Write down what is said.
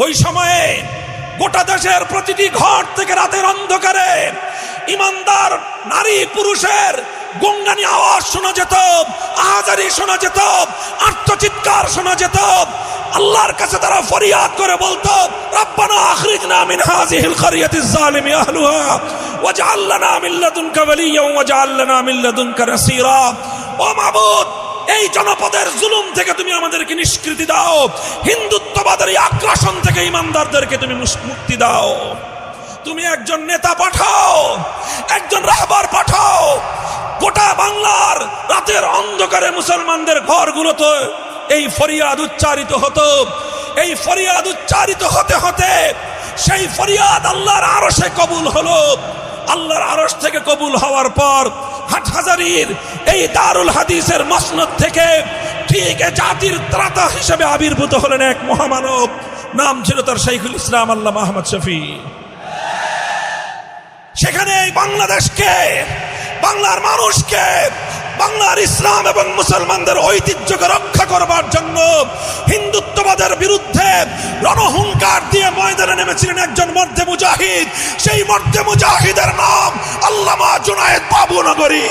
ওই সময়ে গোটা দেশের প্রতিটি ঘর থেকে রাতের অন্ধকারে ইমানদার নারী পুরুষের গঙ্গানি আওয়াজ শোনা যেত, আহাজারি শোনা যেত, আর্তচিৎকার শোনা যেত। আল্লাহর কাছে তারা ফরিয়াদ করে বলতো, রব্বানা আখরিজনা মিন হাযিহিল ক্বরিয়াতিজ যালিমি আহলুহা ওয়াজআল লানা মিন লাদুনকা ওয়ালিয়্যান ওয়াজআল লানা মিন লাদুনকা নাসীরা। ও মাবুদ, এই জনপদের জুলুম থেকে তুমি আমাদেরকে নিষ্কৃতি দাও, হিন্দুত্ববাদের এই আগ্রাসন থেকে ইমানদারদেরকে তুমি মুক্তি দাও। তুমি একজন নেতা পাঠাও, একজন রাহবার পাঠাও। গোটা বাংলার রাতের অন্ধকারে মুসলমানদের ঘরগুলোতে এই ফরিয়াদ উচ্চারিত হতো। এই ফরিয়াদ উচ্চারিত হতে হতে সেই ফরিয়াদ আল্লাহর আরশে কবুল হলো। আল্লাহর আরশ থেকে কবুল হওয়ার পর হাটহাজারীর এই দারুল হাদিসের মসনদ থেকে ঠিক জাতির ত্রাতা হিসেবে আবির্ভূত হলেন এক মহামানব। নাম ছিল তার শাইখুল ইসলাম আল্লামা আহমদ শফী। সেখানে এই বাংলাদেশকে, বাংলার মানুষকে, বাংলার ইসলাম এবং মুসলমানদের ঐতিহ্যকে রক্ষা করবার জন্য হিন্দুত্ববাদের বিরুদ্ধে রণহুঙ্কার দিয়ে ময়দানে নেমেছিলেন একজন মর্দে মুজাহিদ। সেই মর্দে মুজাহিদের নাম আল্লামা জুনায়েদ বাবু নগরী।